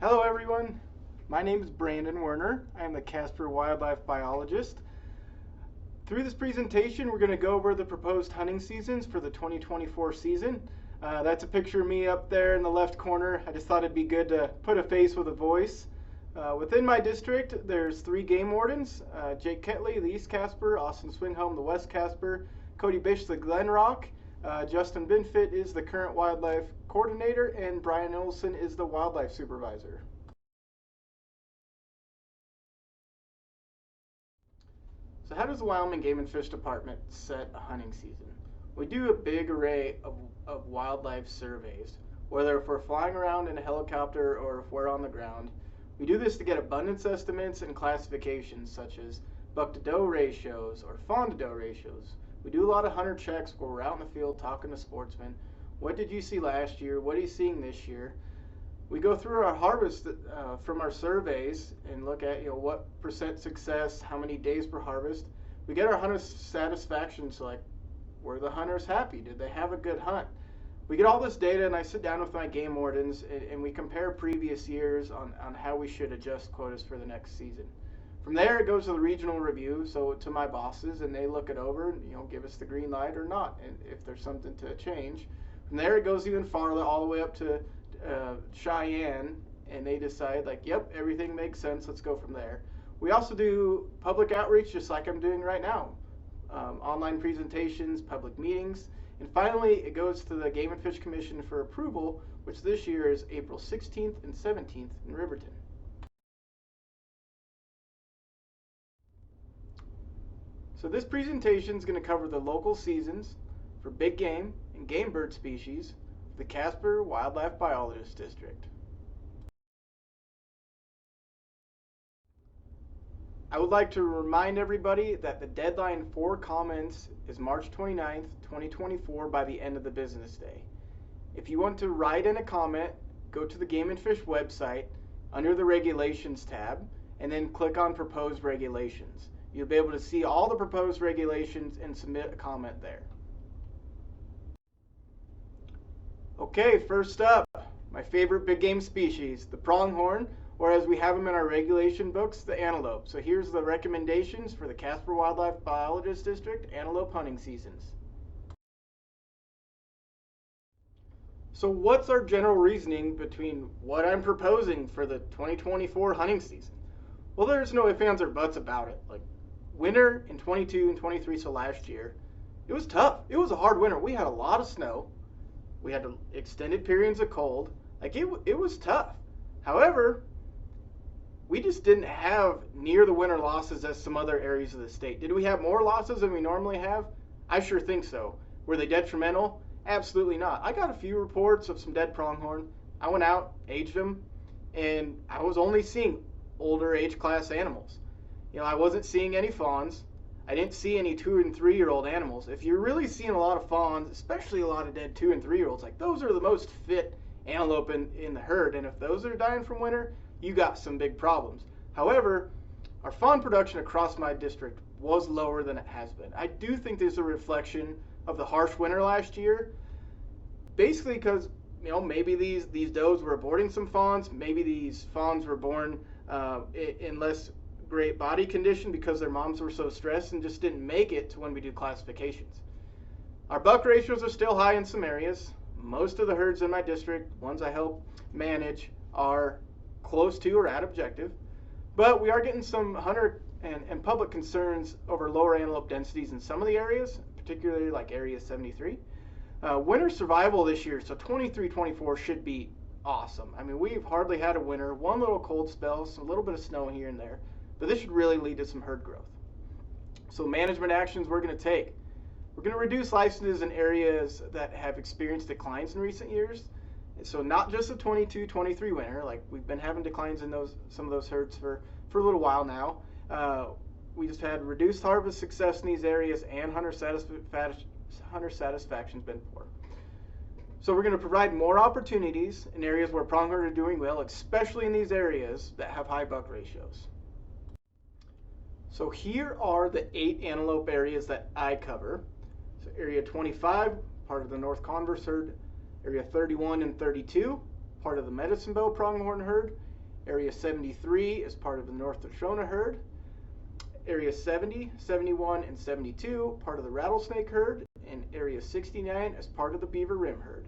Hello everyone, my name is Brandon Werner. I am the Casper wildlife biologist. Through this presentation we're going to go over the proposed hunting seasons for the 2024 season. That's a picture of me up there in the left corner. I just thought it'd be good to put a face with a voice. Within my district there's 3 game wardens, Jake Ketley, the East Casper, Austin Swingholm, the West Casper, Cody Bish, the Glen Rock, Justin Binfit is the current wildlife coordinator, and Brian Olson is the wildlife supervisor. So how does the Wyoming Game and Fish Department set a hunting season? We do a big array of wildlife surveys, whether if we're flying around in a helicopter or if we're on the ground. We do this to get abundance estimates and classifications such as buck to doe ratios or fawn to doe ratios. We do a lot of hunter checks where we're out in the field talking to sportsmen. What did you see last year? What are you seeing this year? We go through our harvest from our surveys and look at what percent success, how many days per harvest. We get our hunter satisfaction, so like, were the hunters happy? Did they have a good hunt? We get all this data and I sit down with my game wardens and we compare previous years on how we should adjust quotas for the next season. From there it goes to the regional review, so to my bosses, and they look it over and give us the green light or not, and if there's something to change. From there it goes even farther, all the way up to Cheyenne, and they decide like, yep, everything makes sense, let's go from there. We also do public outreach just like I'm doing right now, online presentations, public meetings, and finally it goes to the Game and Fish Commission for approval, which this year is April 16th and 17th in Riverton. So this presentation is going to cover the local seasons for big game and game bird species of the Casper Wildlife Biologist District. I would like to remind everybody that the deadline for comments is March 29th, 2024 by the end of the business day. If you want to write in a comment, go to the Game and Fish website under the Regulations tab and then click on Proposed Regulations. You'll be able to see all the proposed regulations and submit a comment there. Okay, first up, my favorite big game species, the pronghorn, or as we have them in our regulation books, the antelope. So here's the recommendations for the Casper Wildlife Biologist District antelope hunting seasons. So what's our general reasoning between what I'm proposing for the 2024 hunting season? Well, there's no ifs, ands, or buts about it. Like, winter in 22 and 23, so last year, it was tough. It was a hard winter. We had a lot of snow. We had extended periods of cold. Like, it was tough. However, we just didn't have near the winter losses as some other areas of the state. Did we have more losses than we normally have? I sure think so. Were they detrimental? Absolutely not. I got a few reports of some dead pronghorn. I went out, aged them, and I was only seeing older age class animals. I wasn't seeing any fawns. I didn't see any 2- and 3-year-old animals. If you're really seeing a lot of fawns, especially a lot of dead 2- and 3-year-olds, like those are the most fit antelope in the herd. And if those are dying from winter, you got some big problems. However, our fawn production across my district was lower than it has been. I do think there's a reflection of the harsh winter last year, basically because maybe these does were aborting some fawns. Maybe these fawns were born in less great body condition because their moms were so stressed and just didn't make it to when we do classifications. Our buck ratios are still high in some areas. Most of the herds in my district, ones I help manage, are close to or at objective, but we are getting some hunter and public concerns over lower antelope densities in some of the areas, particularly like area 73. Winter survival this year, so 23-24 should be awesome. I mean, we've hardly had a winter, one little cold spell, some little bit of snow here and there, but this should really lead to some herd growth. So management actions we're going to take. We're going to reduce licenses in areas that have experienced declines in recent years. So not just the 22-23 winter, like we've been having declines in some of those herds for a little while now. We just had reduced harvest success in these areas, and hunter satisfaction's been poor. So we're going to provide more opportunities in areas where pronghorn are doing well, especially in these areas that have high buck ratios. So here are the 8 antelope areas that I cover. So area 25, part of the North Converse herd, area 31 and 32, part of the Medicine Bow pronghorn herd, Area 73 is part of the North Natrona herd. Area 70, 71, and 72, part of the Rattlesnake herd, and Area 69 as part of the Beaver Rim herd.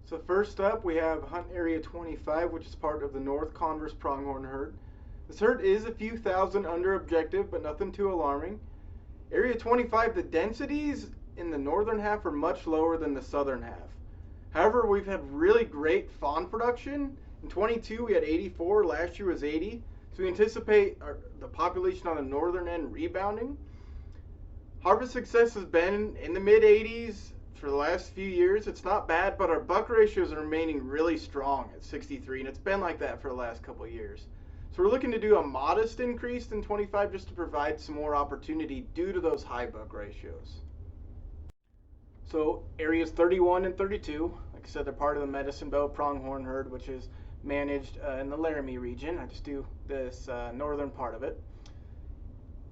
So first up, we have Hunt Area 25, which is part of the North Converse Pronghorn herd. This herd is a few thousand under objective, but nothing too alarming. Area 25, the densities in the northern half are much lower than the southern half. However, we've had really great fawn production. In 22, we had 84, last year was 80. So we anticipate the population on the northern end rebounding. Harvest success has been in the mid-80s for the last few years. It's not bad, but our buck ratios are remaining really strong at 63, and it's been like that for the last couple of years. So we're looking to do a modest increase in 25 just to provide some more opportunity due to those high buck ratios. So areas 31 and 32, like I said, they're part of the Medicine Bow Pronghorn herd, which is managed in the Laramie region. I just do this northern part of it.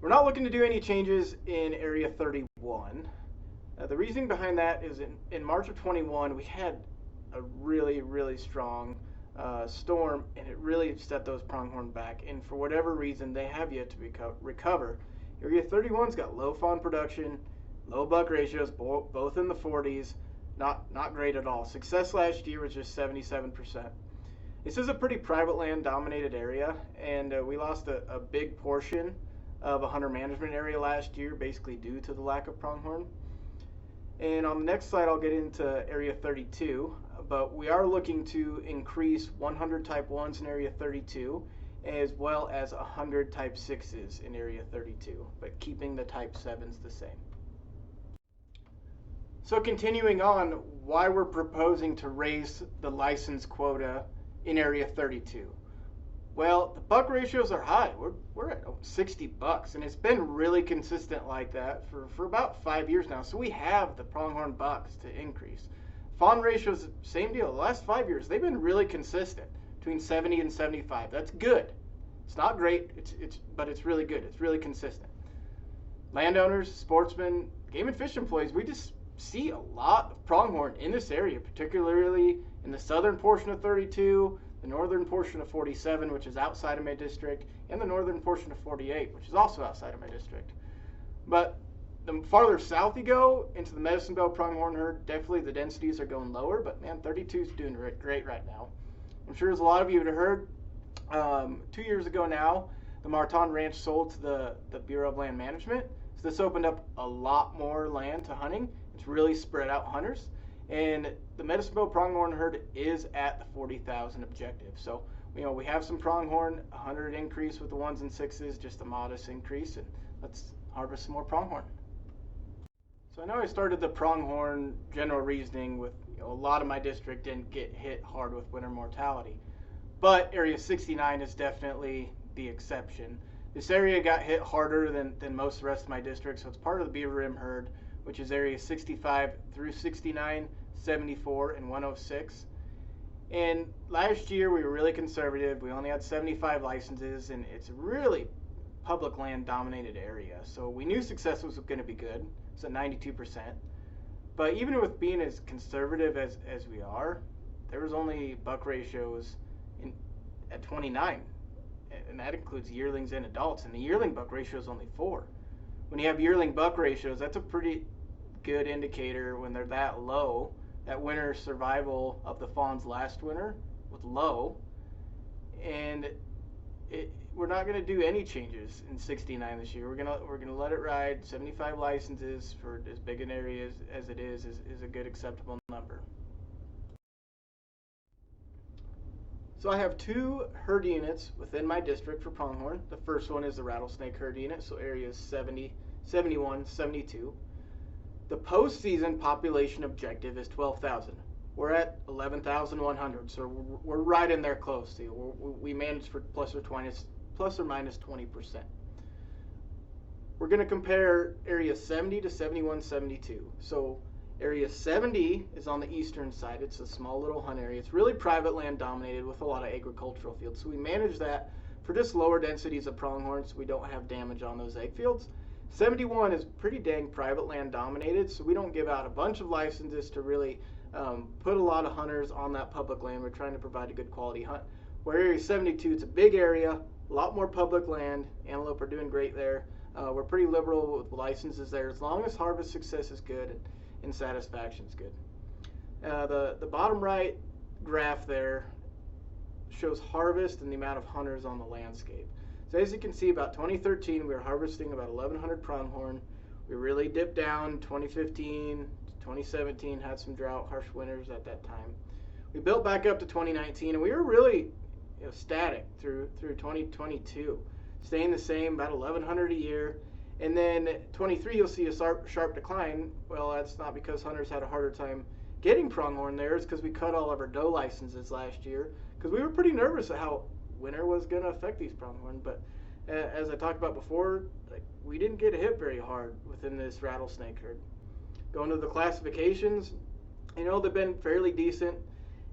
We're not looking to do any changes in area 31. The reasoning behind that is in March of 21, we had a really strong storm, and it really set those pronghorn back, and for whatever reason they have yet to recover. Area 31's got low fawn production, low buck ratios, both in the 40s, not great at all. Success last year was just 77%. This is a pretty private land dominated area, and we lost a big portion of a hunter management area last year, basically due to the lack of pronghorn. And on the next slide I'll get into area 32, but we are looking to increase 100 type 1s in area 32 as well as 100 type 6s in area 32, but keeping the type 7s the same. So continuing on, why we're proposing to raise the license quota in area 32. Well, the buck ratios are high. We're at 60 bucks, and it's been really consistent like that for about 5 years now. So we have the pronghorn bucks to increase. Fawn ratios, same deal. The last 5 years, they've been really consistent, between 70 and 75. That's good. It's not great, but it's really good. It's really consistent. Landowners, sportsmen, game and fish employees, we just see a lot of pronghorn in this area, particularly in the southern portion of 32, the northern portion of 47, which is outside of my district, and the northern portion of 48, which is also outside of my district. But the farther south you go into the Medicine Bow Pronghorn herd, definitely the densities are going lower, but man, 32 is doing great right now. I'm sure as a lot of you have heard, 2 years ago now, the Martin Ranch sold to the Bureau of Land Management. So this opened up a lot more land to hunting. It's really spread out hunters. And the Medicine Bow Pronghorn herd is at the 40,000 objective. So, we have some pronghorn, 100 increase with the 1s and 6s, just a modest increase, and let's harvest some more pronghorn. So I know I started the pronghorn general reasoning with a lot of my district didn't get hit hard with winter mortality. But area 69 is definitely the exception. This area got hit harder than most of the rest of my district, so it's part of the Beaver Rim herd, which is area 65 through 69, 74, and 106. And last year we were really conservative. We only had 75 licenses, and it's a really public land dominated area. So we knew success was going to be good. It's at 92%. But even with being as conservative as we are, there was only buck ratios at 29. And that includes yearlings and adults. And the yearling buck ratio is only 4. When you have yearling buck ratios, that's a pretty good indicator when they're that low. That winter survival of the fawns last winter was low, and we're not going to do any changes in 69 this year. We're gonna let it ride. 75 licenses for as big an area as it is a good acceptable number. So I have 2 herd units within my district for pronghorn. The first one is the Rattlesnake herd unit, so areas 70, 71, 72. The postseason population objective is 12,000. We're at 11,100, so we're right in there close. We managed for plus or minus 20%. We're going to compare area 70 to 71, 72. So area 70 is on the eastern side. It's a small little hunt area. It's really private land dominated with a lot of agricultural fields. So we manage that for just lower densities of pronghorn, so we don't have damage on those egg fields. 71 is pretty dang private land dominated, so we don't give out a bunch of licenses to really put a lot of hunters on that public land. We're trying to provide a good quality hunt. Where Area 72, it's a big area, a lot more public land. Antelope are doing great there. We're pretty liberal with licenses there, as long as harvest success is good and satisfaction is good. The bottom right graph there shows harvest and the amount of hunters on the landscape. So as you can see, about 2013, we were harvesting about 1,100 pronghorn. We really dipped down 2015, 2017, had some drought, harsh winters at that time. We built back up to 2019, and we were really static through 2022, staying the same, about 1,100 a year. And then 23, you'll see a sharp decline. Well, that's not because hunters had a harder time getting pronghorn there. It's because we cut all of our doe licenses last year because we were pretty nervous at how winter was going to affect these pronghorn. But as I talked about before, we didn't get hit very hard within this rattlesnake herd. Going to the classifications, they've been fairly decent,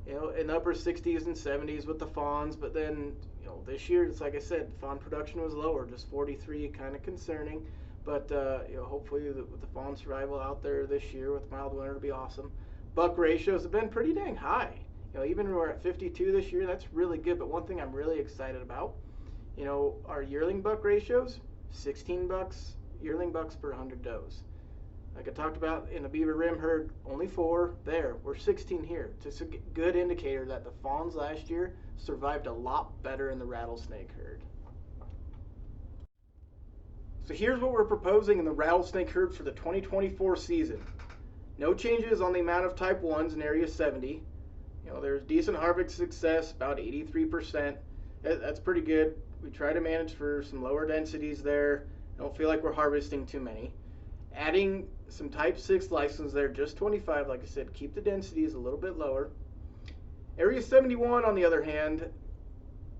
in the upper 60s and 70s with the fawns. But then, this year, it's like I said, fawn production was lower, just 43, kind of concerning. But hopefully with the fawn survival out there this year with mild winter, it'll be awesome. Buck ratios have been pretty dang high. Even when we're at 52 this year, that's really good. But one thing I'm really excited about, our yearling buck ratios, 16 bucks, yearling bucks per 100 does. Like I talked about in the beaver rim herd, only 4 there. We're 16 here. It's a good indicator that the fawns last year survived a lot better in the rattlesnake herd. So here's what we're proposing in the rattlesnake herd for the 2024 season. No changes on the amount of type 1s in Area 70. There's decent harvest success, about 83%. That's pretty good. We try to manage for some lower densities there. I don't feel like we're harvesting too many. Adding some type 6 license there, just 25, like I said, keep the densities a little bit lower. Area 71, on the other hand,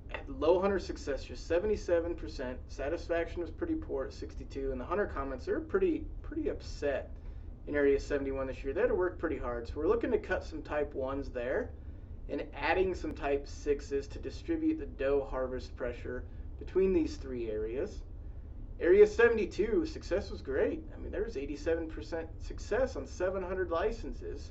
had low hunter success, just 77%. Satisfaction was pretty poor at 62, and the hunter comments, they're pretty upset in Area 71 this year. They had to work pretty hard. So we're looking to cut some type 1s there and adding some type 6s to distribute the doe harvest pressure between these 3 areas. Area 72, success was great. There was 87% success on 700 licenses.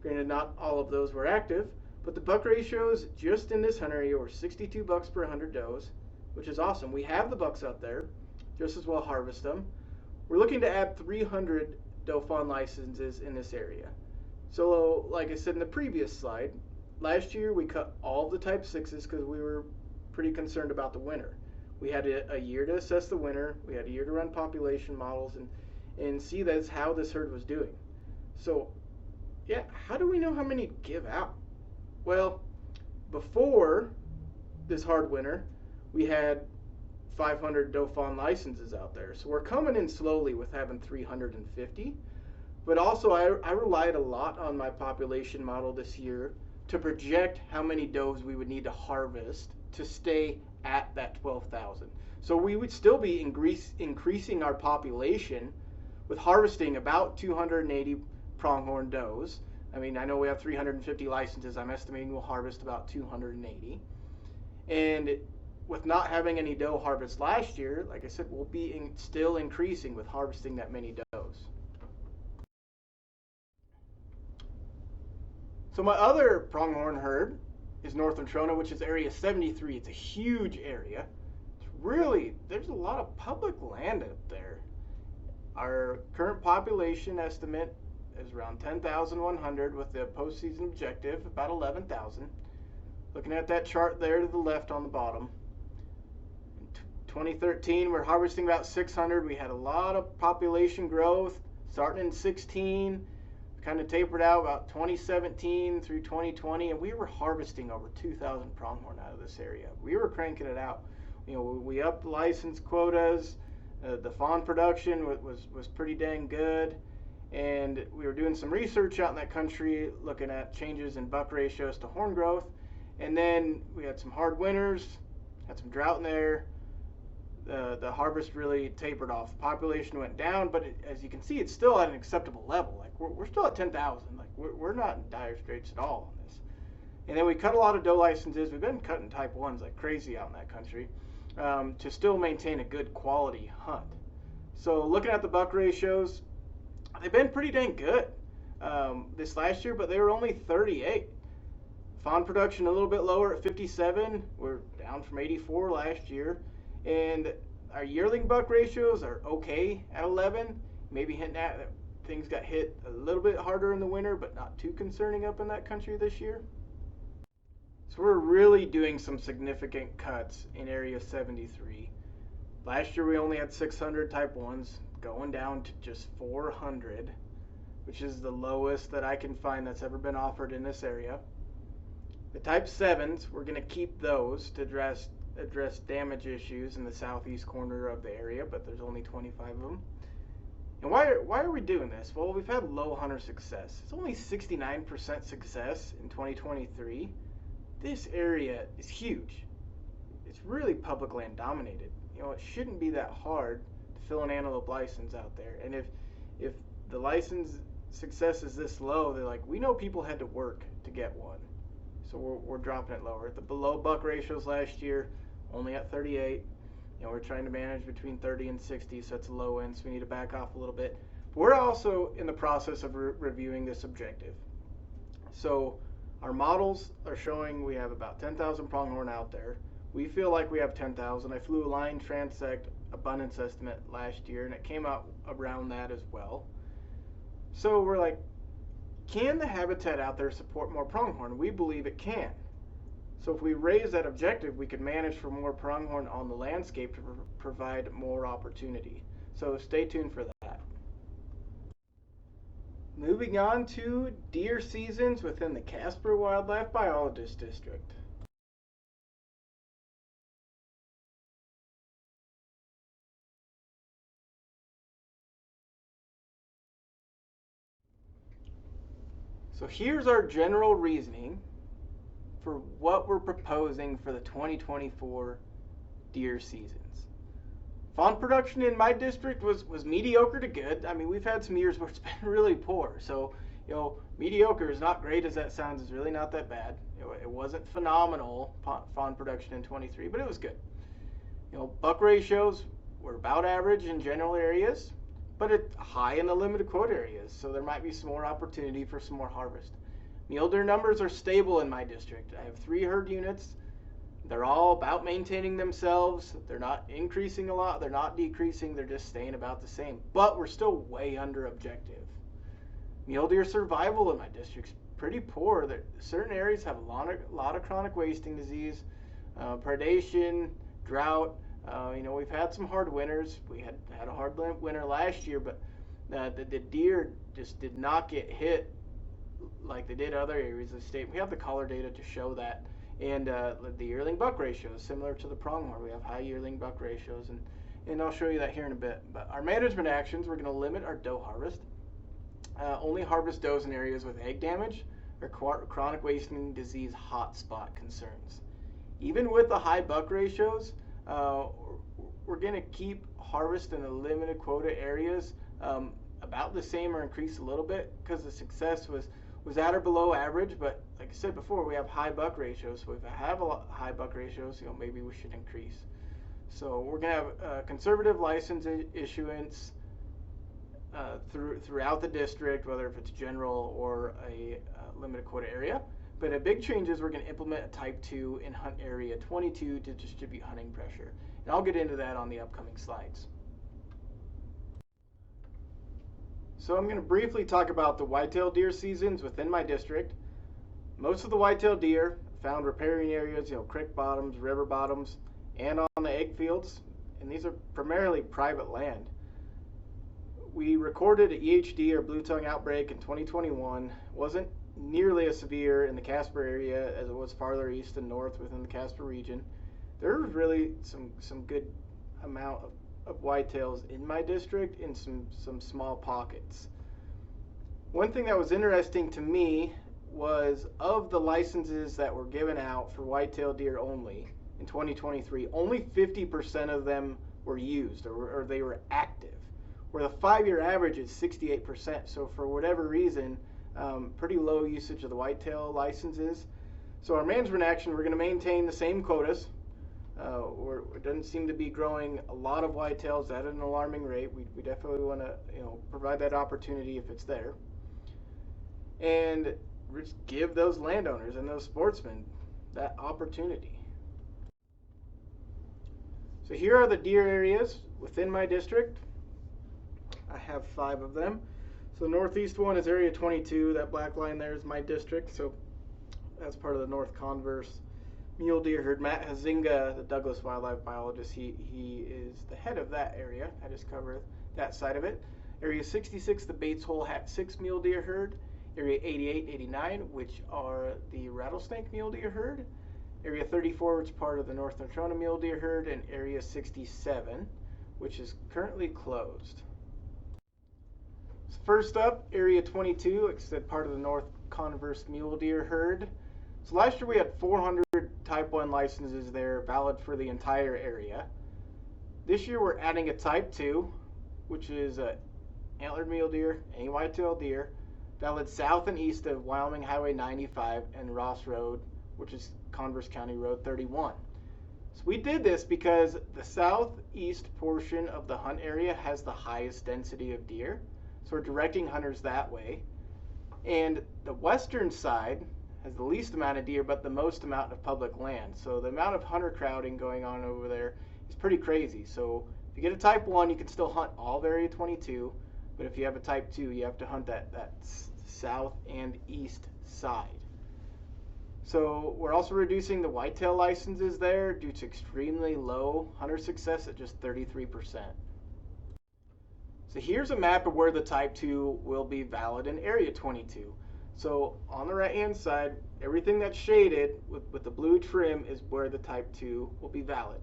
Granted, not all of those were active, but the buck ratios just in this hunter area were 62 bucks per 100 does, which is awesome. We have the bucks out there, just as well harvest them. We're looking to add 300 doe fawn licenses in this area. So, like I said in the previous slide, last year we cut all of the type 6s because we were pretty concerned about the winter. We had a year to assess the winter. We had a year to run population models and see that's how this herd was doing. So, yeah, how do we know how many to give out? Well, before this hard winter, we had 500 doe fawn licenses out there. So we're coming in slowly with having 350. But also, I relied a lot on my population model this year to project how many does we would need to harvest to stay at that 12,000. So we would still be increasing our population with harvesting about 280 pronghorn does. I know we have 350 licenses. I'm estimating we'll harvest about 280. And with not having any doe harvest last year, like I said, we'll be still increasing with harvesting that many does. So my other pronghorn herd is North Natrona, which is Area 73. It's a huge area. There's a lot of public land up there. Our current population estimate is around 10,100 with the postseason objective about 11,000. Looking at that chart there to the left on the bottom. In 2013, we're harvesting about 600. We had a lot of population growth starting in 16. Kind of tapered out about 2017 through 2020, and we were harvesting over 2,000 pronghorn out of this area. We were cranking it out. We upped license quotas. The fawn production was pretty dang good, and we were doing some research out in that country, looking at changes in buck ratios to horn growth. And then we had some hard winters, had some drought in there. The harvest really tapered off. The population went down, but as you can see, it's still at an acceptable level. We're still at 10,000. We're not in dire straits at all on this. And then we cut a lot of doe licenses. We've been cutting type 1s like crazy out in that country to still maintain a good quality hunt. So looking at the buck ratios, they've been pretty dang good this last year, but they were only 38. Fawn production a little bit lower at 57. We're down from 84 last year. And our yearling buck ratios are okay at 11. Maybe hinting at that things got hit a little bit harder in the winter, but not too concerning up in that country this year. So we're really doing some significant cuts in Area 73. Last year we only had 600 type 1s, going down to just 400, which is the lowest that I can find that's ever been offered in this area. The type 7s, we're going to keep those to address damage issues in the southeast corner of the area, but there's only 25 of them. And why are we doing this? Well, we've had low hunter success. It's only 69% success in 2023. This area is huge. It's really public land dominated. It shouldn't be that hard to fill an antelope license out there. And if the license success is this low, they're like, we know people had to work to get one. So we're dropping it lower. The below buck ratios last year, only at 38. We're trying to manage between 30 and 60, so it's a low end, so we need to back off a little bit. We're also in the process of reviewing this objective. So our models are showing we have about 10,000 pronghorn out there. We feel like we have 10,000. I flew a line transect abundance estimate last year, and it came out around that as well. So we're like, can the habitat out there support more pronghorn? We believe it can. So if we raise that objective, we could manage for more pronghorn on the landscape to provide more opportunity. So stay tuned for that. Moving on to deer seasons within the Casper Wildlife Biologist District. So here's our general reasoning for what we're proposing for the 2024 deer seasons. Fawn production in my district was mediocre to good. I mean, we've had some years where it's been really poor. So, mediocre is not great as that sounds. It's really not that bad. It wasn't phenomenal fawn production in 23, but it was good. Buck ratios were about average in general areas, but it's high in the limited quota areas. So there might be some more opportunity for some more harvest. Mule deer numbers are stable in my district. I have 3 herd units. They're all about maintaining themselves. They're not increasing a lot. They're not decreasing. They're just staying about the same. But we're still way under objective. Mule deer survival in my district's pretty poor. Certain areas have a lot of chronic wasting disease, predation, drought. We've had some hard winters. We had a hard winter last year, but the deer just did not get hit like they did other areas of the state. We have the collar data to show that. And the yearling buck ratio is similar to the pronghorn. We have high yearling buck ratios, and I'll show you that here in a bit. But our management actions, we're going to limit our doe harvest. Only harvest does in areas with egg damage or chronic wasting disease hotspot concerns. Even with the high buck ratios, we're going to keep harvest in the limited quota areas about the same or increase a little bit because the success was at or below average. But like I said before, we have high buck ratios. So if I have high buck ratios, maybe we should increase. So we're going to have conservative license issuance throughout the district, whether if it's general or a limited quota area. But a big change is we're going to implement a type 2 in hunt area 22 to distribute hunting pressure. And I'll get into that on the upcoming slides. So I'm going to briefly talk about the whitetail deer seasons within my district. Most of the whitetail deer found riparian areas, creek bottoms, river bottoms, and on the egg fields. And these are primarily private land. We recorded an EHD or blue tongue outbreak in 2021. Wasn't nearly as severe in the Casper area as it was farther east and north within the Casper region. There was really some good amount of whitetails in my district in some small pockets. One thing that was interesting to me was of the licenses that were given out for whitetail deer only in 2023, only 50% of them were used or they were active, where the 5-year average is 68%. So for whatever reason, pretty low usage of the whitetail licenses. So our management action, we're going to maintain the same quotas. It doesn't seem to be growing a lot of whitetails at an alarming rate. We definitely want to provide that opportunity if it's there. And just give those landowners and those sportsmen that opportunity. So here are the deer areas within my district. I have 5 of them. So the northeast one is area 22. That black line there is my district. So that's part of the North Converse mule deer herd. Matt Hazinga, the Douglas wildlife biologist, he is the head of that area. I just covered that side of it. Area 66, the Bates Hole Hat 6 mule deer herd. Area 88, 89, which are the Rattlesnake mule deer herd. Area 34, which is part of the North Natrona mule deer herd, and Area 67, which is currently closed. So first up, Area 22, like I said, part of the North Converse mule deer herd. So last year we had 400 Type 1 licenses there, valid for the entire area. This year we're adding a Type 2, which is a antlered mule deer, any whitetail deer, valid south and east of Wyoming Highway 95 and Ross Road, which is Converse County Road 31. So we did this because the southeast portion of the hunt area has the highest density of deer. So we're directing hunters that way. And the western side has the least amount of deer but the most amount of public land. So the amount of hunter crowding going on over there is pretty crazy. So if you get a Type 1, you can still hunt all of Area 22. But if you have a Type 2, you have to hunt that south and east side. So we're also reducing the whitetail licenses there due to extremely low hunter success at just 33%. So here's a map of where the Type 2 will be valid in Area 22. So on the right hand side, everything that's shaded with the blue trim is where the Type 2 will be valid.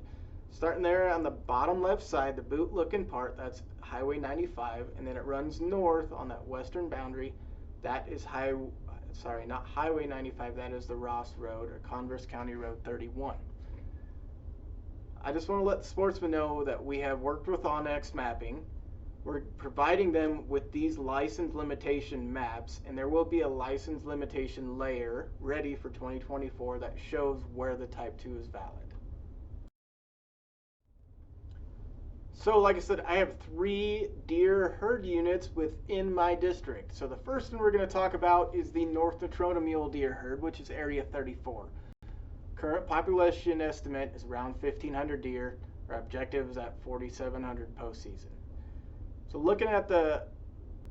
Starting there on the bottom left side, the boot looking part, that's Highway 95, and then it runs north on that western boundary. That is not Highway 95, that is the Ross Road or Converse County Road 31. I just want to let the sportsmen know that we have worked with Onyx Mapping. We're providing them with these license limitation maps, and there will be a license limitation layer ready for 2024 that shows where the Type 2 is valid. So like I said, I have 3 deer herd units within my district. So the first one we're going to talk about is the North Natrona mule deer herd, which is Area 34. Current population estimate is around 1,500 deer. Our objective is at 4,700 postseason. So looking at the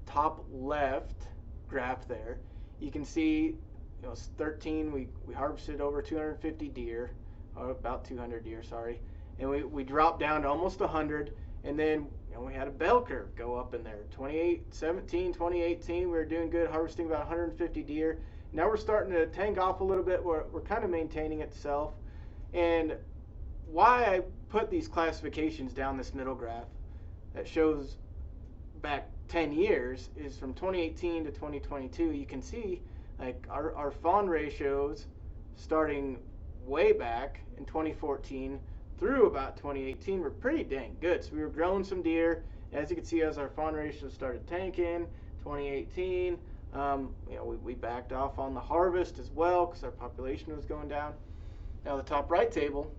top left graph there, you can see, it's 13. We harvested over 250 deer, or about 200 deer, sorry. And we dropped down to almost 100, and then we had a bell curve go up in there. 2017, 2018, we were doing good, harvesting about 150 deer. Now we're starting to tank off a little bit. We're kind of maintaining itself. And why I put these classifications down this middle graph that shows back 10 years is from 2018 to 2022. You can see like our fawn ratios starting way back in 2014 through about 2018 were pretty dang good. So we were growing some deer. As you can see, as our fawn ratios started tanking, 2018, we backed off on the harvest as well because our population was going down. Now the top right table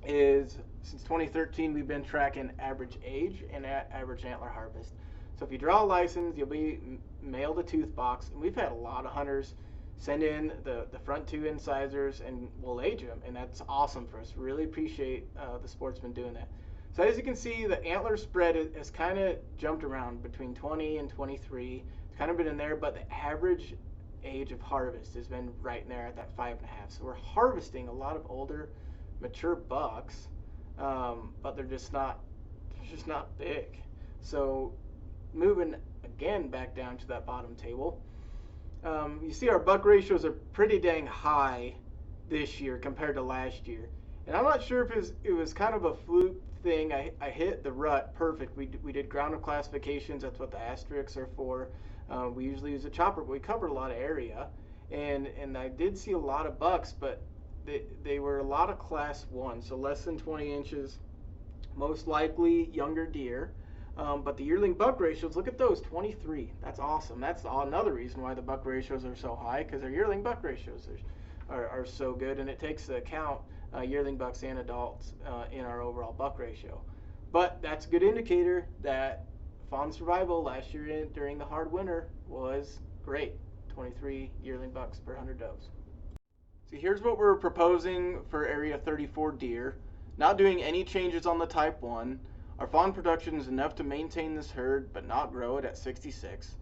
is, since 2013, we've been tracking average age and average antler harvest. So if you draw a license, you'll be mailed a tooth box, and we've had a lot of hunters send in the front 2 incisors, and we'll age them, and that's awesome for us. Really appreciate the sportsmen doing that. So as you can see, the antler spread has kind of jumped around between 20 and 23. It's kind of been in there, but the average age of harvest has been right in there at that 5.5. So we're harvesting a lot of older, mature bucks, but they're just not big. So moving again back down to that bottom table, you see our buck ratios are pretty dang high this year compared to last year. And I'm not sure if it was kind of a fluke thing. I hit the rut perfect. We did ground of classifications. That's what the asterisks are for. We usually use a chopper, but we covered a lot of area. And I did see a lot of bucks, but they were a lot of class 1, so less than 20 inches, most likely younger deer. But the yearling buck ratios, look at those, 23. That's awesome. That's another reason why the buck ratios are so high, because our yearling buck ratios are so good, and it takes into account yearling bucks and adults in our overall buck ratio. But that's a good indicator that fawn survival last year during the hard winter was great. 23 yearling bucks per 100 does. So here's what we're proposing for Area 34 deer. Not doing any changes on the Type 1. Our fawn production is enough to maintain this herd, but not grow it at 66.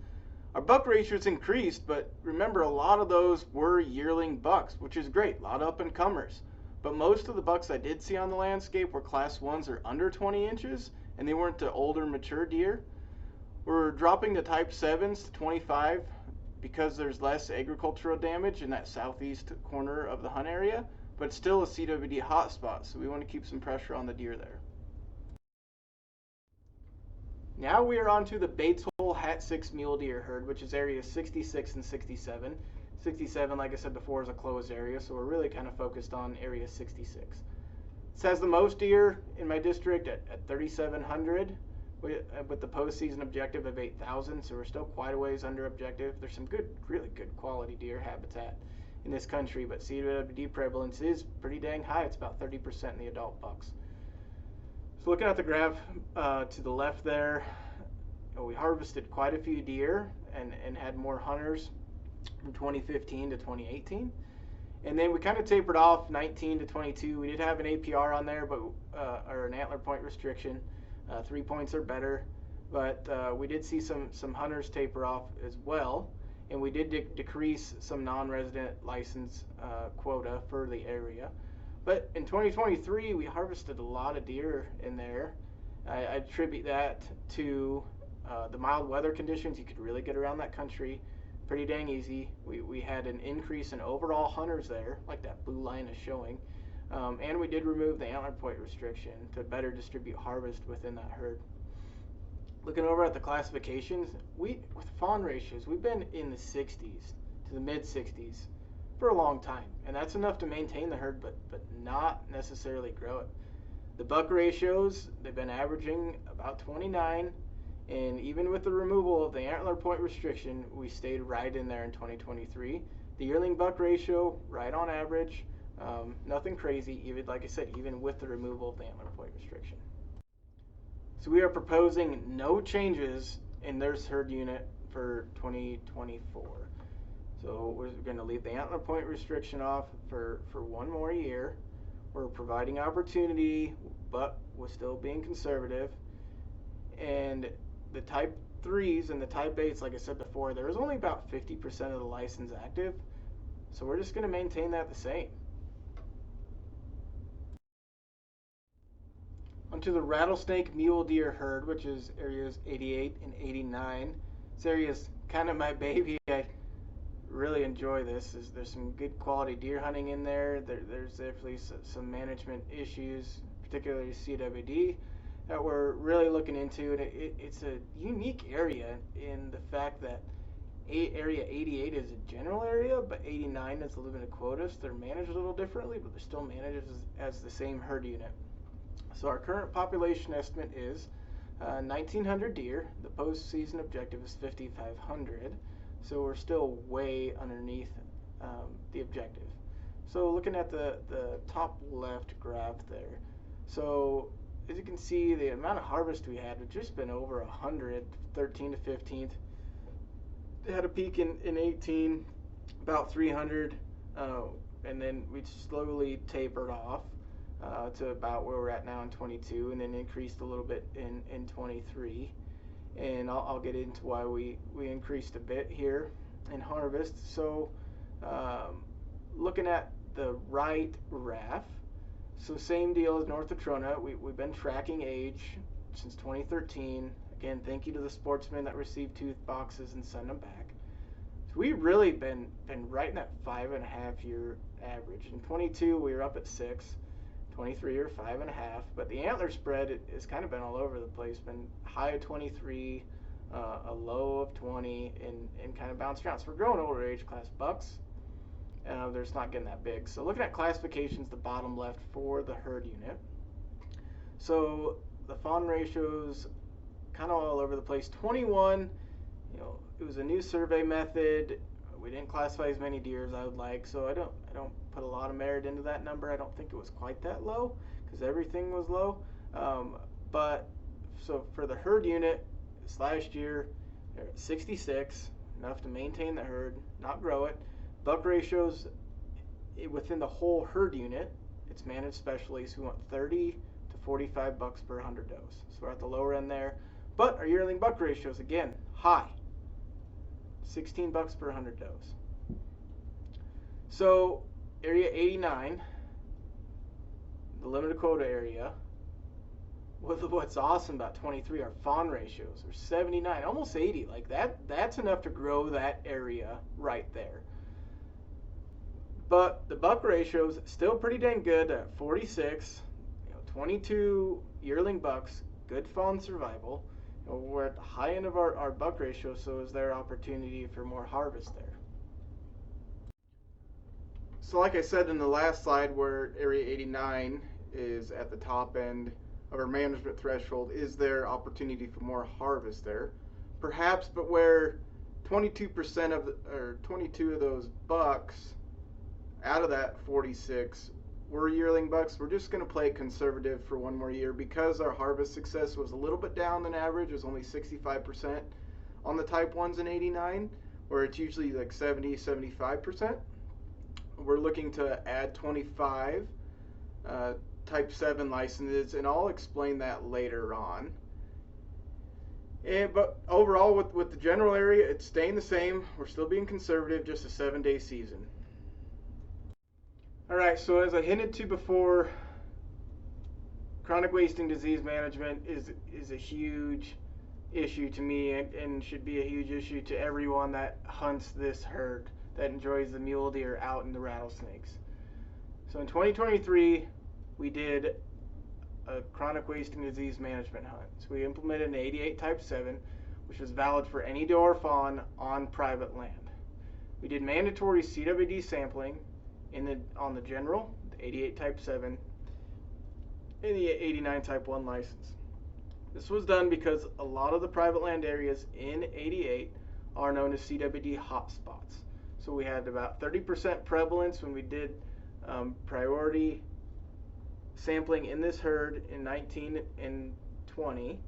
Our buck ratios increased, but remember a lot of those were yearling bucks, which is great, a lot of up-and-comers. But most of the bucks I did see on the landscape were Class 1s or under 20 inches, and they weren't the older, mature deer. We're dropping the Type 7s to 25 because there's less agricultural damage in that southeast corner of the hunt area, but it's still a CWD hotspot, so we want to keep some pressure on the deer there. Now we are on to the Bates Hole Hat 6 mule deer herd, which is areas 66 and 67. 67, like I said before, is a closed area, so we're really kind of focused on area 66. This has the most deer in my district at 3,700 with the postseason objective of 8,000, so we're still quite a ways under objective. There's some good, really good quality deer habitat in this country, but CWD prevalence is pretty dang high. It's about 30% in the adult bucks. So looking at the graph to the left there, we harvested quite a few deer and had more hunters from 2015 to 2018. And then we kind of tapered off 19 to 22. We did have an APR on there, but or an antler point restriction. 3 points or better. But we did see some hunters taper off as well. And we did decrease some non-resident license quota for the area. But in 2023, we harvested a lot of deer in there. I attribute that to the mild weather conditions. You could really get around that country pretty dang easy. We had an increase in overall hunters there, like that blue line is showing. And we did remove the antler point restriction to better distribute harvest within that herd. Looking over at the classifications, with fawn ratios, we've been in the 60s to the mid 60s for a long time, and that's enough to maintain the herd, but not necessarily grow it. The buck ratios, they've been averaging about 29, and even with the removal of the antler point restriction, we stayed right in there in 2023. The yearling buck ratio, right on average, nothing crazy, even like I said, even with the removal of the antler point restriction. So we are proposing no changes in this herd unit for 2024. So we're going to leave the antler point restriction off for one more year. We're providing opportunity, but we're still being conservative. And the Type 3s and the Type 8s, like I said before, there was only about 50% of the license active. So we're just going to maintain that the same. Onto the rattlesnake mule deer herd, which is areas 88 and 89. This area is kind of my baby. I really enjoy this. There's some good quality deer hunting in there. There's definitely some management issues, particularly CWD, that we're really looking into. And it's a unique area in the fact that area 88 is a general area, but 89 is a limited quotas. They're managed a little differently, but they're still managed as the same herd unit. So our current population estimate is 1,900 deer. The postseason objective is 5,500. So we're still way underneath the objective. So looking at the top left graph there. So as you can see, the amount of harvest we had had just been over 100, 13 to 15th. It had a peak in 18, about 300, and then we slowly tapered off to about where we're at now in 22, and then increased a little bit in 23. And I'll get into why we increased a bit here in harvest. So looking at the right graph, so same deal as North Natrona. We've been tracking age since 2013. Again, thank you to the sportsmen that received tooth boxes and send them back. So we've really been right in that 5.5 year average. In 22, we were up at 6. 23 or 5.5, but the antler spread has kind of been all over the place. Been high of 23, a low of 20, and kind of bounced around. So we're growing older age class bucks. They're just not getting that big. So looking at classifications, the bottom left for the herd unit. So the fawn ratios kind of all over the place. 21, it was a new survey method. We didn't classify as many deer as I would like, so I don't put a lot of merit into that number. I don't think it was quite that low because everything was low. But so for the herd unit this last year, they're at 66. enough to maintain the herd, not grow it. Buck ratios within the whole herd unit, it's managed specially, so we want 30 to 45 bucks per 100 does. So we're at the lower end there. But our yearling buck ratios, again, high. 16 bucks per 100 does. So area 89, the limited quota area, what's awesome about 23, our fawn ratios are 79, almost 80. Like that's enough to grow that area right there. But the buck ratios still pretty dang good at 46. 22 yearling bucks, good fawn survival. We're at the high end of our buck ratio, so is there opportunity for more harvest there? So like I said in the last slide, where area 89 is at the top end of our management threshold, is there opportunity for more harvest there? Perhaps, but where 22% of or 22 of those bucks out of that 46 were yearling bucks, we're just going to play conservative for one more year because our harvest success was a little bit down than average. It was only 65% on the type 1s in 89, where it's usually like 70-75%. We're looking to add 25 type 7 licenses, and I'll explain that later on. But overall, with the general area, it's staying the same. We're still being conservative, just a 7-day season. All right, so as I hinted to before, chronic wasting disease management is a huge issue to me, and should be a huge issue to everyone that hunts this herd, that enjoys the mule deer out in the rattlesnakes. So in 2023, we did a chronic wasting disease management hunt. So we implemented an 88 type 7, which was valid for any doe or fawn on private land. We did mandatory CWD sampling on the general, the 88 type 7, and the 89 type 1 license. This was done because a lot of the private land areas in 88 are known as CWD hotspots. So we had about 30% prevalence when we did priority sampling in this herd in 19 and 20,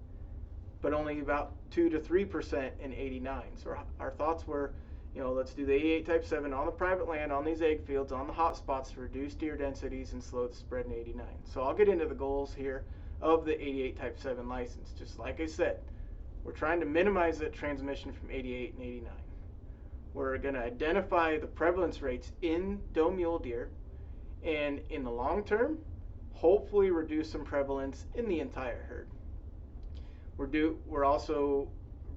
but only about 2 to 3% in 89. So our thoughts were, let's do the 88 type 7 on the private land, on these egg fields, on the hot spots to reduce deer densities and slow the spread in 89. So I'll get into the goals here of the 88 type 7 license. Just like I said, we're trying to minimize that transmission from 88 and 89. We're going to identify the prevalence rates in doe mule deer, and in the long term, hopefully reduce some prevalence in the entire herd. We're also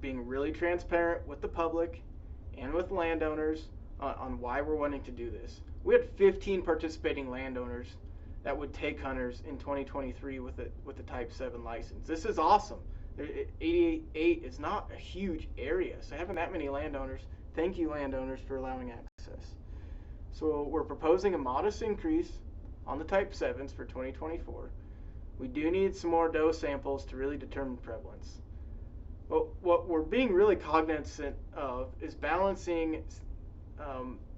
being really transparent with the public and with landowners on why we're wanting to do this. We had 15 participating landowners that would take hunters in 2023 with the type 7 license. This is awesome. 88 is not a huge area, so having that many landowners, thank you landowners for allowing access. So we're proposing a modest increase on the type 7s for 2024. We do need some more doe samples to really determine prevalence. Well, what we're being really cognizant of is balancing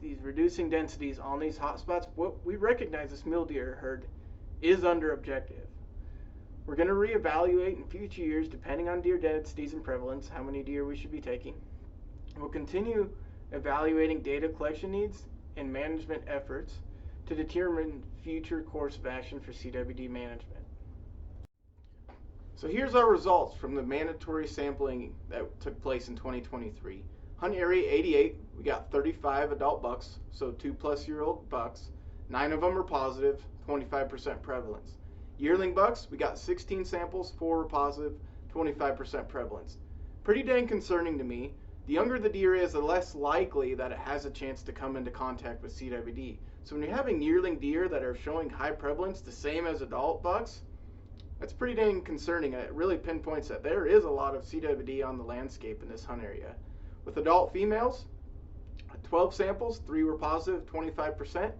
these reducing densities on these hotspots. What we recognize this mule deer herd is under objective. We're going to reevaluate in future years depending on deer densities and prevalence how many deer we should be taking. We'll continue evaluating data collection needs and management efforts to determine future course of action for CWD management. So here's our results from the mandatory sampling that took place in 2023. Hunt area 88, we got 35 adult bucks, so 2+-year-old bucks. 9 of them are positive, 25% prevalence. Yearling bucks, we got 16 samples, 4 were positive, 25% prevalence. Pretty dang concerning to me. The younger the deer is, the less likely that it has a chance to come into contact with CWD. So when you're having yearling deer that are showing high prevalence, the same as adult bucks, that's pretty dang concerning. It really pinpoints that there is a lot of CWD on the landscape in this hunt area. With adult females, 12 samples, 3 were positive, 25%.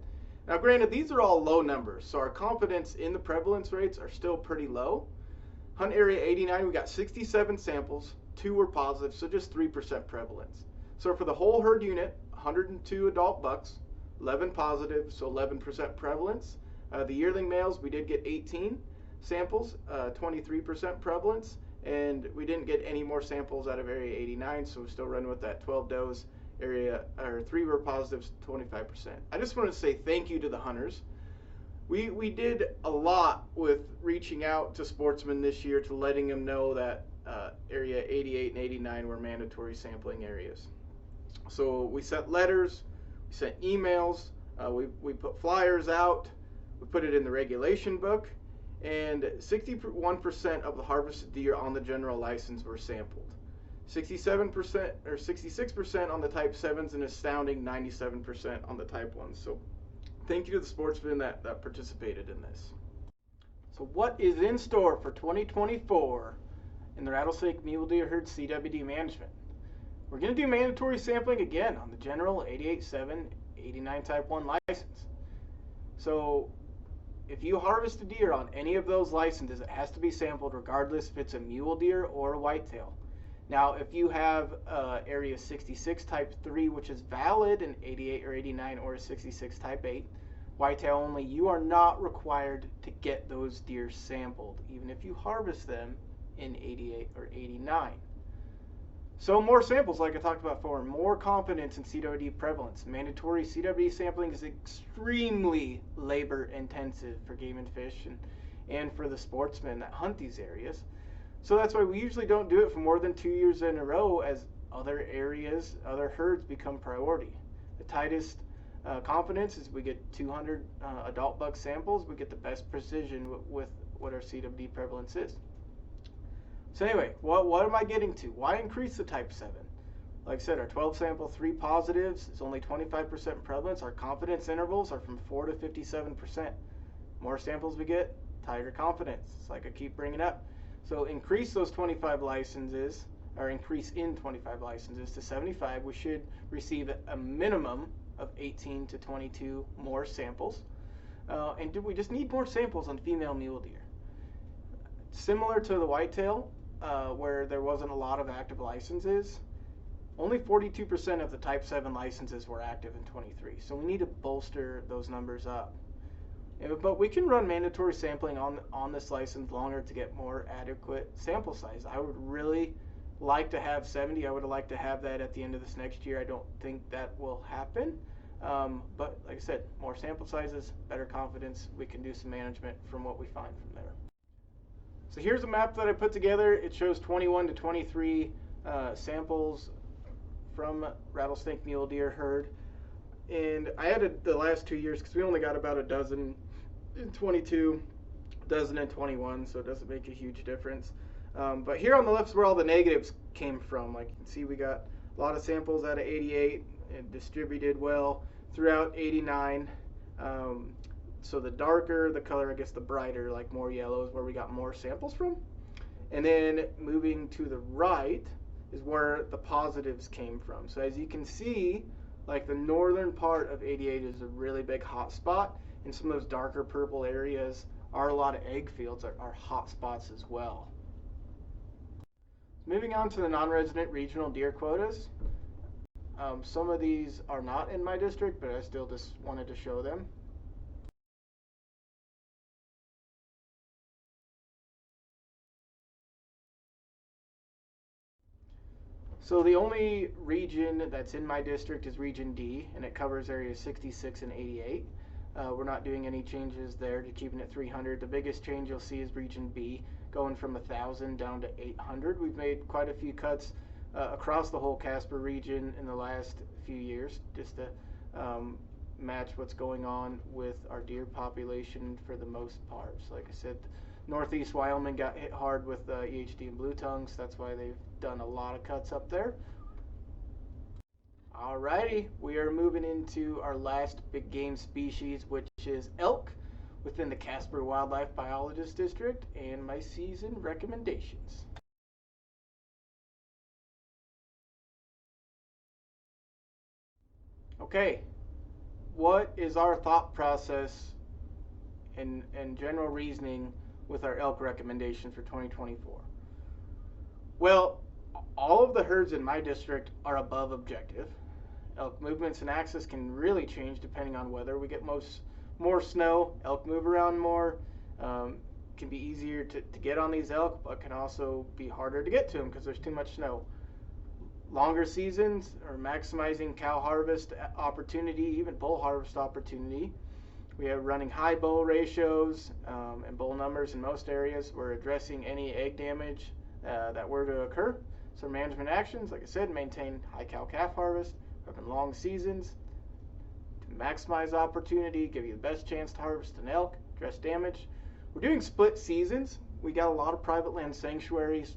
Now granted, these are all low numbers, so our confidence in the prevalence rates are still pretty low. Hunt area 89, we got 67 samples, 2 were positive, so just 3% prevalence. So for the whole herd unit, 102 adult bucks, 11 positive, so 11% prevalence. The yearling males, we did get 18 samples, 23% prevalence. and we didn't get any more samples out of Area 89, so we're still running with that 12 does area, or 3 were positives, 25%. I just want to say thank you to the hunters. We did a lot with reaching out to sportsmen this year to letting them know that Area 88 and 89 were mandatory sampling areas. So we sent letters, we sent emails, we put flyers out, we put it in the regulation book, and 61% of the harvested deer on the general license were sampled. 67% or 66% on the type 7s, and astounding 97% on the type 1s. So thank you to the sportsmen that participated in this. So what is in store for 2024 in the Rattlesnake Mule Deer Herd CWD Management? We're going to do mandatory sampling again on the general 88-7, 89 type 1 license. So if you harvest a deer on any of those licenses, it has to be sampled regardless if it's a mule deer or a whitetail. Now, if you have Area 66 type 3, which is valid in 88 or 89, or a 66 type 8, whitetail only, you are not required to get those deer sampled, even if you harvest them in 88 or 89. So more samples, like I talked about before, more confidence in CWD prevalence. Mandatory CWD sampling is extremely labor intensive for game and fish and for the sportsmen that hunt these areas. So that's why we usually don't do it for more than 2 years in a row, as other areas, other herds become priority. The tightest confidence is we get 200 adult buck samples. We get the best precision with what our CWD prevalence is. So anyway, what am I getting to? Why increase the type 7? Like I said, our 12 sample, 3 positives is only 25% prevalence. Our confidence intervals are from 4 to 57%. More samples we get, tighter confidence. It's like I keep bringing up. So increase those 25 licenses, or increase in 25 licenses to 75. We should receive a minimum of 18 to 22 more samples. And we just need more samples on female mule deer. Similar to the whitetail, where there wasn't a lot of active licenses, only 42% of the type 7 licenses were active in 23. So we need to bolster those numbers up. But we can run mandatory sampling on this license longer to get more adequate sample size. I would really like to have 70. I would like to have that at the end of this next year. I don't think that will happen. But like I said, more sample sizes, better confidence. We can do some management from what we find from there. So here's a map that I put together. It shows 21 to 23 samples from Rattlesnake Mule Deer Herd. And I added the last 2 years because we only got about a dozen in 22, dozen in 21, so it doesn't make a huge difference. But here on the left is where all the negatives came from. Like you can see, we got a lot of samples out of 88 and distributed well throughout 89. So the darker the color, I guess the brighter, like more yellow, is where we got more samples from. And then moving to the right is where the positives came from. So as you can see, like the northern part of 88 is a really big hot spot, and some of those darker purple areas are a lot of egg fields, are hot spots as well. Moving on to the non-resident regional deer quotas. Some of these are not in my district, but I still just wanted to show them. So the only region that's in my district is Region D, and it covers areas 66 and 88. We're not doing any changes there, to keeping it 300. The biggest change you'll see is Region B, going from 1,000 down to 800. We've made quite a few cuts across the whole Casper region in the last few years, just to match what's going on with our deer population for the most part. So like I said, Northeast Wyoming got hit hard with EHD and blue tongues. That's why they've done a lot of cuts up there. Alrighty, we are moving into our last big game species, which is elk, within the Casper Wildlife Biologist District, and my season recommendations. Okay, what is our thought process and general reasoning with our elk recommendation for 2024? Well, all of the herds in my district are above objective. Elk movements and access can really change depending on weather. We get more snow, elk move around more, can be easier to get on these elk, but can also be harder to get to them because there's too much snow. Longer seasons or maximizing cow harvest opportunity, even bull harvest opportunity. We are running high bull ratios and bull numbers in most areas. We're addressing any egg damage that were to occur. So management actions, like I said, maintain high cow-calf harvest, having long seasons, to maximize opportunity, give you the best chance to harvest an elk, address damage. We're doing split seasons. We got a lot of private land sanctuaries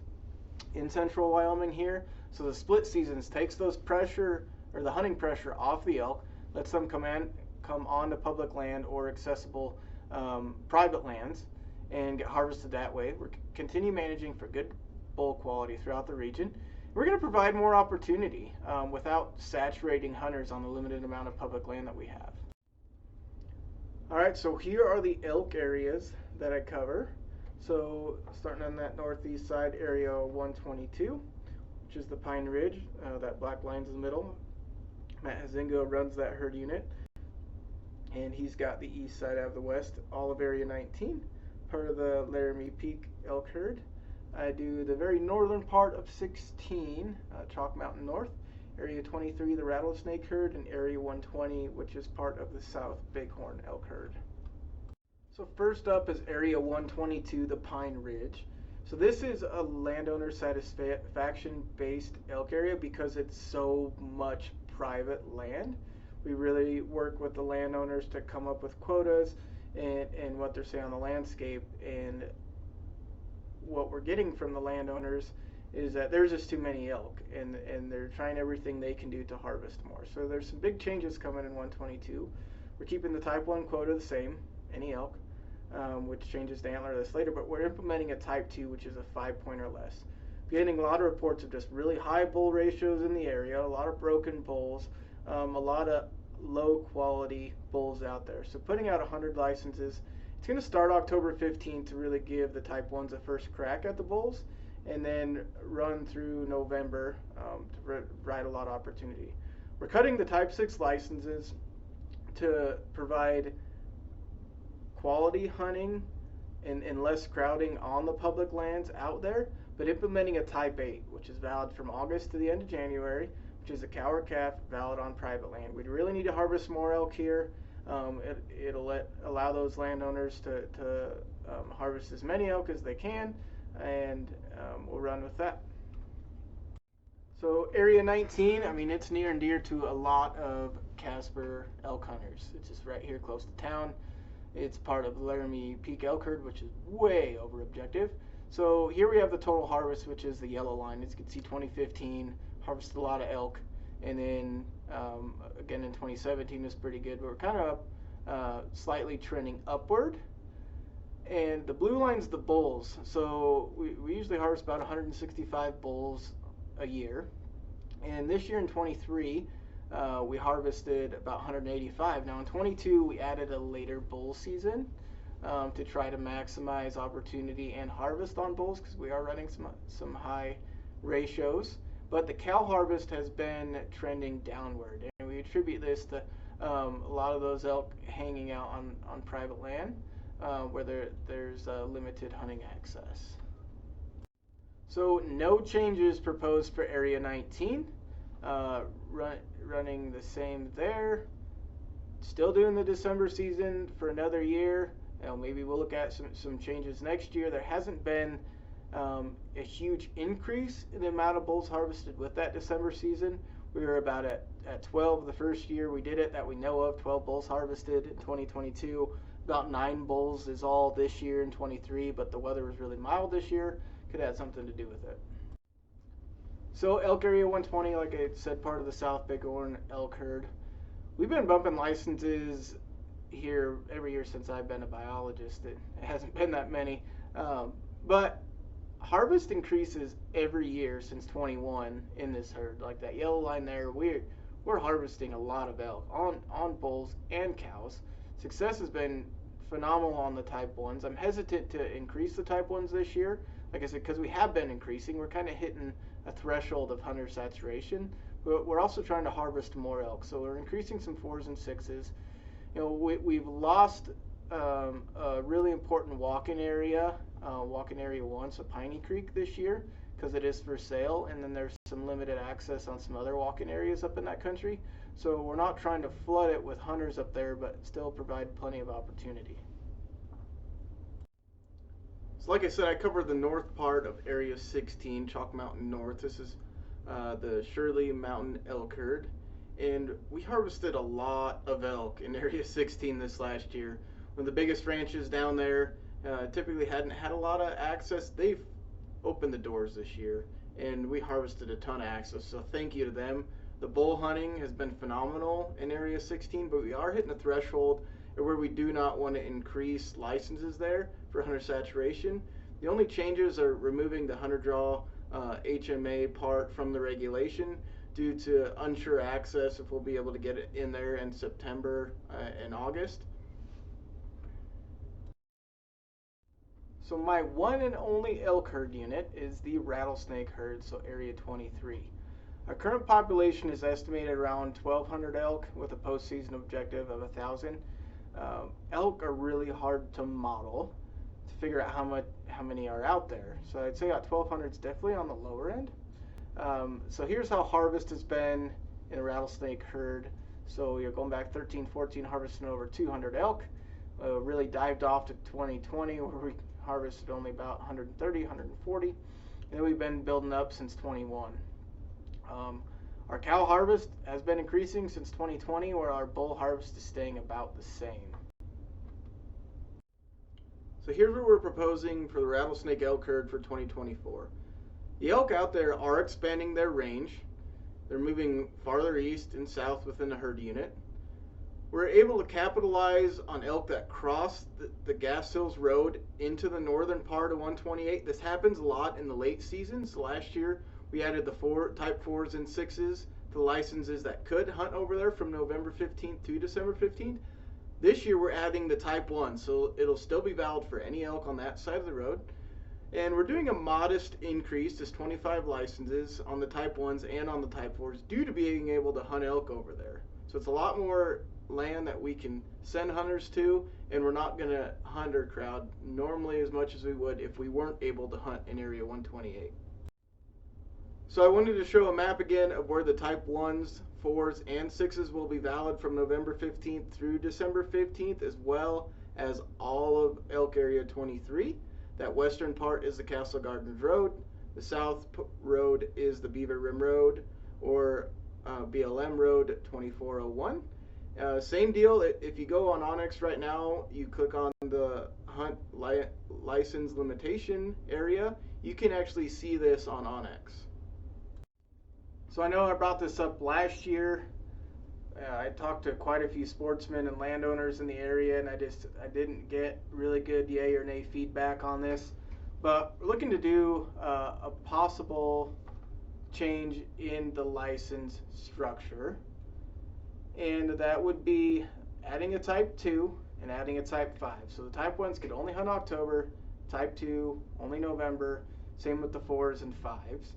in central Wyoming here. So the split seasons takes those pressure or the hunting pressure off the elk, lets them come onto public land or accessible private lands and get harvested that way. We're continue managing for good bull quality throughout the region. We're going to provide more opportunity without saturating hunters on the limited amount of public land that we have. All right, so here are the elk areas that I cover. So starting on that northeast side, area 122, which is the Pine Ridge, that black line's in the middle. Matt Hazingo runs that herd unit, and he's got the east side out of the west, all of area 19, part of the Laramie Peak Elk Herd. I do the very northern part of 16, Chalk Mountain North, area 23, the Rattlesnake Herd, and area 120, which is part of the South Bighorn Elk Herd. So first up is area 122, the Pine Ridge. So this is a landowner satisfaction based elk area because it's so much private land. We really work with the landowners to come up with quotas and what they're saying on the landscape, and what we're getting from the landowners is that there's just too many elk, and they're trying everything they can do to harvest more. So there's some big changes coming in 122. We're keeping the type 1 quota the same, any elk, which changes to antler this later, but we're implementing a type 2, which is a 5-point or less. We're getting a lot of reports of just really high bull ratios in the area, a lot of broken bulls, a lot of low quality bulls out there. So putting out 100 licenses, it's going to start October 15th to really give the type 1s a first crack at the bulls, and then run through November to provide a lot of opportunity. We're cutting the type 6 licenses to provide quality hunting and less crowding on the public lands out there, but implementing a type 8, which is valid from August to the end of January, which is a cow or calf valid on private land. We really need to harvest more elk here. It'll allow those landowners to harvest as many elk as they can, and we'll run with that. So area 19, I mean, it's near and dear to a lot of Casper elk hunters. It's just right here close to town. It's part of the Laramie Peak Elk Herd, which is way over objective. So here we have the total harvest, which is the yellow line. As you can see, 2015 harvested a lot of elk, and then again in 2017 was pretty good. But we're kind of slightly trending upward. And the blue line's the bulls. So we usually harvest about 165 bulls a year. And this year in 23, we harvested about 185. Now in 22, we added a later bull season to try to maximize opportunity and harvest on bulls because we are running some high ratios. But the cow harvest has been trending downward, and we attribute this to a lot of those elk hanging out on private land where there's limited hunting access. So no changes proposed for area 19. Running the same there. Still doing the December season for another year. Maybe we'll look at some changes next year. There hasn't been a huge increase in the amount of bulls harvested with that December season. We were about at 12 the first year we did it that we know of, 12 bulls harvested in 2022. About 9 bulls is all this year in 23, but the weather was really mild this year. Could have had something to do with it. So Elk Area 120, like I said, part of the South Bighorn Elk Herd. We've been bumping licenses here every year since I've been a biologist. It hasn't been that many, but harvest increases every year since 21 in this herd. Like that yellow line there, we're harvesting a lot of elk on bulls and cows. Success has been phenomenal on the type 1s. I'm hesitant to increase the type 1s this year, like I said, because we have been increasing. We're kind of hitting a threshold of hunter saturation, but we're also trying to harvest more elk. So we're increasing some 4s and 6s. You know, we've lost a really important walking area, walking area 1, so Piney Creek this year, because it is for sale, and then there's some limited access on some other walking areas up in that country. So we're not trying to flood it with hunters up there, but still provide plenty of opportunity. So like I said, I covered the north part of Area 16, Chalk Mountain North. This is the Shirley Mountain Elk Herd. And we harvested a lot of elk in Area 16 this last year. One of the biggest ranches down there typically hadn't had a lot of access. They've opened the doors this year, and we harvested a ton of access, so thank you to them. The bull hunting has been phenomenal in Area 16, but we are hitting a threshold where we do not want to increase licenses there for hunter saturation. The only changes are removing the hunter draw HMA part from the regulation due to unsure access if we'll be able to get it in there in September and August. So my one and only elk herd unit is the Rattlesnake Herd, so Area 23. Our current population is estimated around 1,200 elk with a postseason objective of 1,000. Elk are really hard to model to figure out how many are out there. So I'd say 1,200 is definitely on the lower end. So here's how harvest has been in a rattlesnake herd. So you're going back 13, 14, harvesting over 200 elk. Really dived off to 2020 where we harvested only about 130, 140. And then we've been building up since 21. Our cow harvest has been increasing since 2020, where our bull harvest is staying about the same. So here's what we're proposing for the Rattlesnake Elk Herd for 2024. The elk out there are expanding their range. They're moving farther east and south within the herd unit. We're able to capitalize on elk that cross the Gas Hills Road into the northern part of 128. This happens a lot in the late seasons. Last year, we added the Type 4s and 6s to the licenses that could hunt over there from November 15th to December 15th. This year, we're adding the Type 1, so it'll still be valid for any elk on that side of the road. And we're doing a modest increase, just 25 licenses on the Type 1s and on the Type 4s due to being able to hunt elk over there. So it's a lot more land that we can send hunters to, and we're not going to hunter crowd normally as much as we would if we weren't able to hunt in Area 128. So I wanted to show a map again of where the Type 1s, 4s, and 6s will be valid from November 15th through December 15th, as well as all of Elk Area 23. That western part is the Castle Gardens Road. The south road is the Beaver Rim Road, or BLM Road 2401. Same deal, if you go on Onyx right now, you click on the hunt license limitation area, you can actually see this on Onyx. So I know I brought this up last year. I talked to quite a few sportsmen and landowners in the area, and I didn't get really good yay or nay feedback on this. But we're looking to do a possible change in the license structure. And that would be adding a Type 2 and adding a Type 5. So the Type 1s could only hunt October, Type 2 only November, same with the 4s and 5s.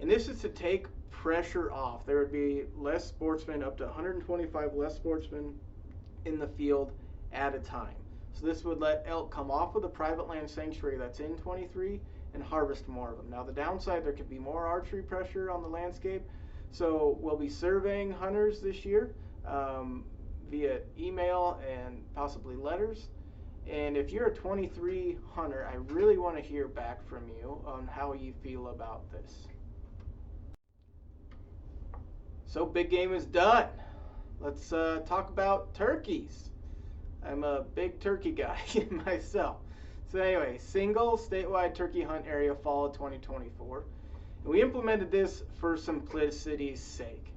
And this is to take pressure off. There would be less sportsmen, up to 125 less sportsmen in the field at a time. So this would let elk come off of the private land sanctuary that's in 23 and harvest more of them. Now the downside, there could be more archery pressure on the landscape. So we'll be surveying hunters this year via email and possibly letters. And if you're a 23 hunter, I really want to hear back from you on how you feel about this. So big game is done. Let's talk about turkeys. I'm a big turkey guy myself. So anyway, single statewide turkey hunt area fall of 2024. And we implemented this for simplicity's sake.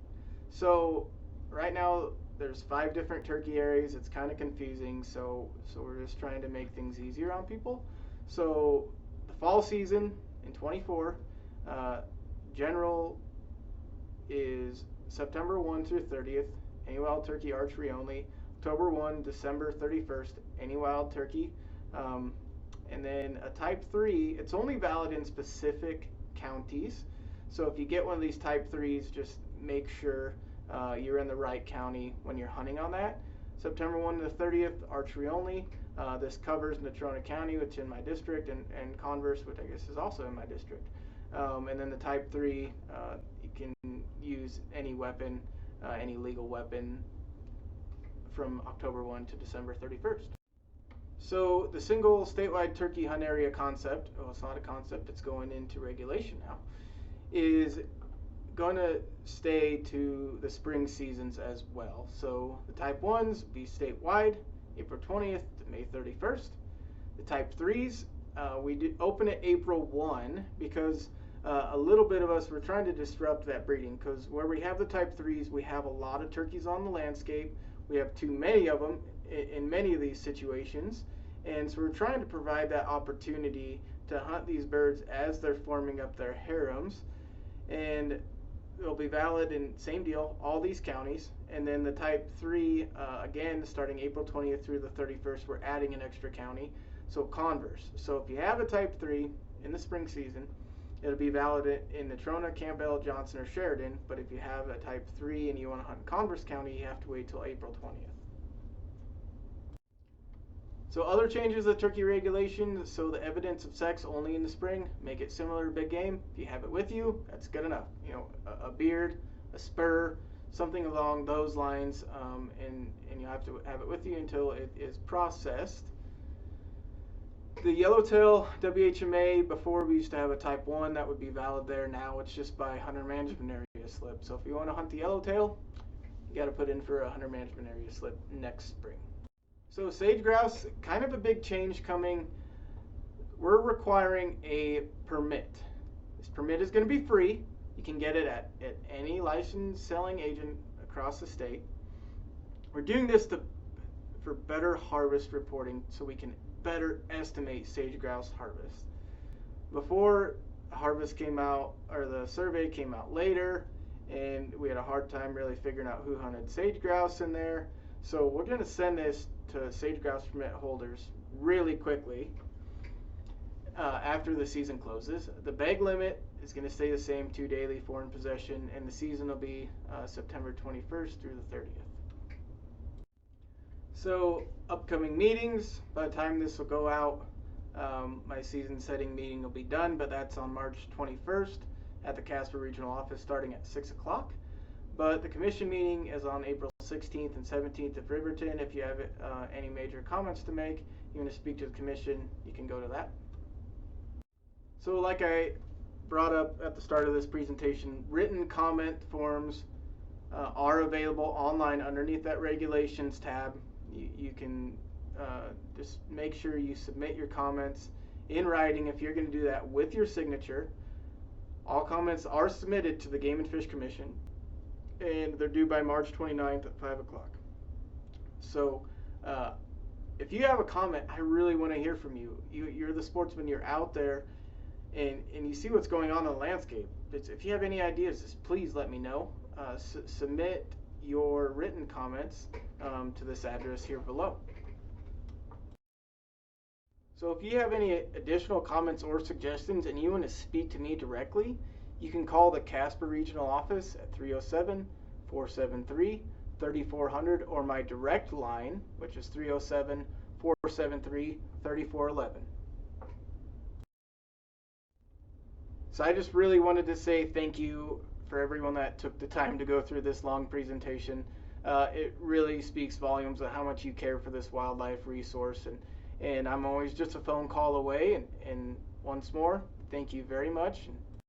So right now there's 5 different turkey areas. It's kind of confusing, so we're just trying to make things easier on people. So the fall season in 24, general is September 1 through 30th, any wild turkey archery only. October 1, December 31st, any wild turkey. And then a Type 3, it's only valid in specific counties. So if you get one of these Type 3s, just make sure you're in the right county when you're hunting on that. September 1 to the 30th, archery only. This covers Natrona County, which is in my district, and Converse, which I guess is also in my district. And then the Type 3, you can use any weapon, any legal weapon from October 1 to December 31st. So the single statewide turkey hunt area concept, well, it's not a concept, it's going into regulation now, is going to stay to the spring seasons as well. So the Type 1s be statewide, April 20th to May 31st. The Type 3s, we did open it April 1 because a little bit of us were trying to disrupt that breeding, because where we have the Type 3s, we have a lot of turkeys on the landscape. We have too many of them in many of these situations, and so we're trying to provide that opportunity to hunt these birds as they're forming up their harems, and it'll be valid in, same deal, all these counties. And then the Type 3, again, starting April 20th through the 31st, we're adding an extra county, so Converse. So if you have a Type 3 in the spring season, it'll be valid in Natrona, Campbell, Johnson, or Sheridan. But if you have a Type 3 and you want to hunt in Converse County, you have to wait till April 20th. So other changes to turkey regulation, so the evidence of sex only in the spring, make it similar to big game. If you have it with you, that's good enough. You know, a beard, a spur, something along those lines, and you have to have it with you until it is processed. The yellowtail WHMA, before we used to have a Type 1, that would be valid there. Now it's just by hunter management area slip. So if you want to hunt the yellowtail, you got to put in for a hunter management area slip next spring. So sage grouse, kind of a big change coming. We're requiring a permit. This permit is going to be free. You can get it at any licensed selling agent across the state. We're doing this for better harvest reporting, so we can better estimate sage grouse harvest. Before harvest came out, or the survey came out later, and we had a hard time really figuring out who hunted sage grouse in there. So we're going to send this to sage grouse permit holders really quickly after the season closes. The bag limit is going to stay the same, 2 daily, 4 in possession, and the season will be September 21st through the 30th. So upcoming meetings, by the time this will go out, my season setting meeting will be done, but that's on March 21st at the Casper Regional Office starting at 6 o'clock. But the commission meeting is on April 16th and 17th at Riverton. If you have any major comments to make, you want to speak to the commission, you can go to that. So like I brought up at the start of this presentation, written comment forms are available online underneath that regulations tab. You can just make sure you submit your comments in writing if you're going to do that with your signature. All comments are submitted to the Game and Fish Commission, and they're due by March 29th at 5 o'clock. So if you have a comment, I really want to hear from you. You're the sportsman, you're out there, and you see what's going on in the landscape. If you have any ideas, just please let me know. Submit your written comments to this address here below. So if you have any additional comments or suggestions and you want to speak to me directly, you can call the Casper Regional Office at 307-473-3400 or my direct line, which is 307-473-3411. So I just really wanted to say thank you for everyone that took the time to go through this long presentation. It really speaks volumes of how much you care for this wildlife resource, and I'm always just a phone call away. And once more, thank you very much.